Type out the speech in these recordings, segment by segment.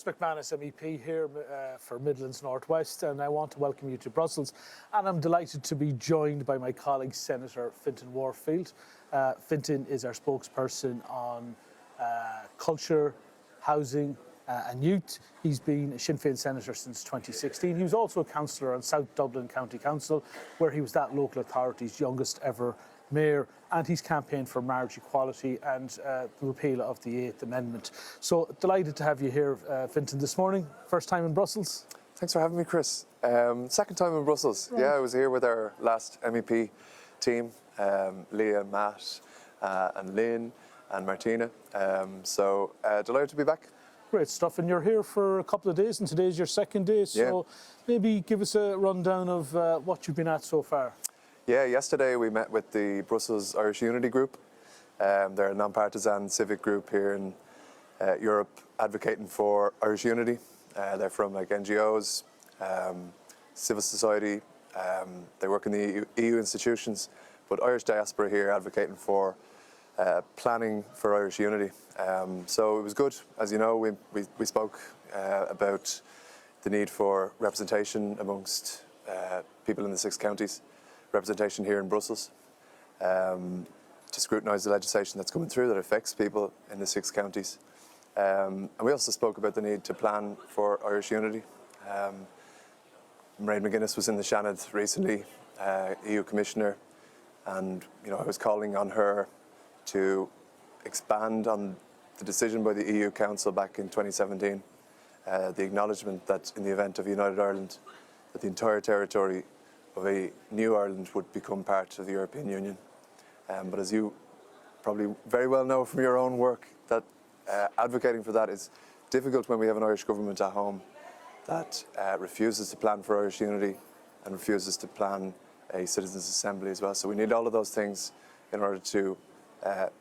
MacManus, MEP here for Midlands North West, and I want to welcome you to Brussels. And I'm delighted to be joined by my colleague, Senator Fintan Warfield. Fintan is our spokesperson on culture, housing and youth. He's been a Sinn Féin senator since 2016. He was also a councillor on South Dublin County Council, where he was that local authority's youngest ever mayor, and he's campaigned for marriage equality and the repeal of the 8th Amendment. So delighted to have you here, Fintan, this morning. First time in Brussels? Thanks for having me, Chris. Second time in Brussels. Right. Yeah, I was here with our last MEP team, Leah, Matt, and Lynn and Martina. So delighted to be back. Great stuff. And you're here for a couple of days, and today's your second day. So maybe give us a rundown of what you've been at so far. Yeah, yesterday we met with the Brussels Irish Unity Group. They're a non-partisan civic group here in Europe advocating for Irish unity. They're from like NGOs, civil society, they work in the EU institutions, but Irish diaspora here advocating for planning for Irish unity. So it was good. As you know, we spoke about the need for representation amongst people in the 6 counties. Representation here in Brussels to scrutinise the legislation that's coming through that affects people in the 6 counties. And we also spoke about the need to plan for Irish unity. MacManus was in the Senator recently, EU Commissioner, and I was calling on her to expand on the decision by the EU Council back in 2017, the acknowledgement that in the event of United Ireland, that the entire territory of a new Ireland would become part of the European Union. But as you probably very well know from your own work, that advocating for that is difficult when we have an Irish government at home that refuses to plan for Irish unity and refuses to plan a citizens' assembly as well. So we need all of those things in order to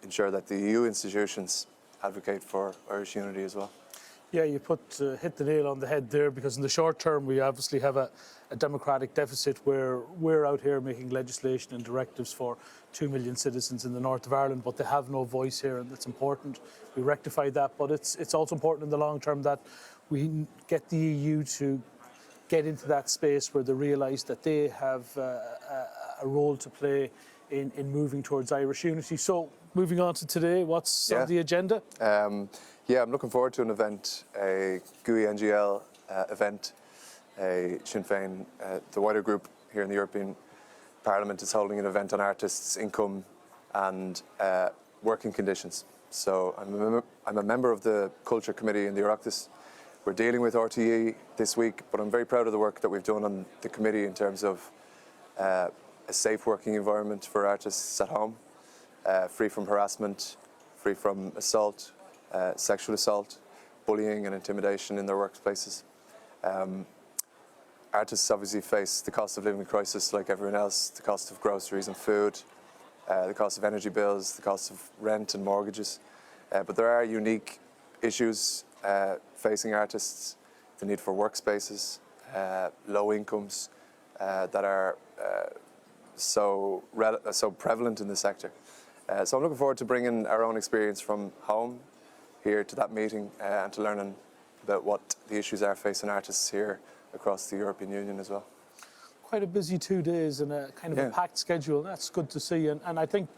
ensure that the EU institutions advocate for Irish unity as well. Yeah, you hit the nail on the head there, because in the short term we obviously have a democratic deficit where we're out here making legislation and directives for 2 million citizens in the north of Ireland, but they have no voice here, and it's important we rectify that. But it's also important in the long term that we get the EU to get into that space where they realise that they have a role to play in moving towards Irish unity. So moving on to today, what's on the agenda? Yeah, I'm looking forward to an event, a GUI NGL event. A Sinn Féin, the wider group here in the European Parliament is holding an event on artists' income and working conditions. So I'm a member of the Culture Committee in the Oireachtas. We're dealing with RTE this week, but I'm very proud of the work that we've done on the committee in terms of a safe working environment for artists at home, free from harassment, free from assault, sexual assault, bullying and intimidation in their workplaces. Artists obviously face the cost of living crisis like everyone else, the cost of groceries and food, the cost of energy bills, the cost of rent and mortgages. But there are unique issues facing artists, the need for workspaces, low incomes that are so prevalent in the sector. So I'm looking forward to bringing our own experience from home here to that meeting and to learning about what the issues are facing artists here across the European Union as well. Quite a busy 2 days and a kind of a packed schedule. That's good to see, and I think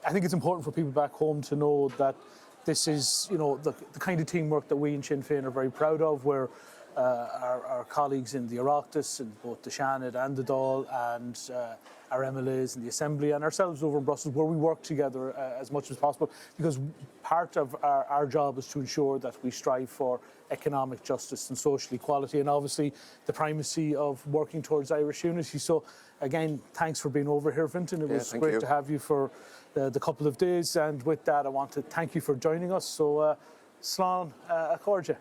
it's important for people back home to know that this is the kind of teamwork that we in Sinn Féin are very proud of, where our colleagues in the Oireachtas, in both the Senator and the Dáil, and our MLAs in the Assembly, and ourselves over in Brussels, where we work together as much as possible, because part of our job is to ensure that we strive for economic justice and social equality, and obviously the primacy of working towards Irish unity. So again, thanks for being over here, Fintan. It was great to have you for the couple of days, and with that I want to thank you for joining us. So slán a cóide.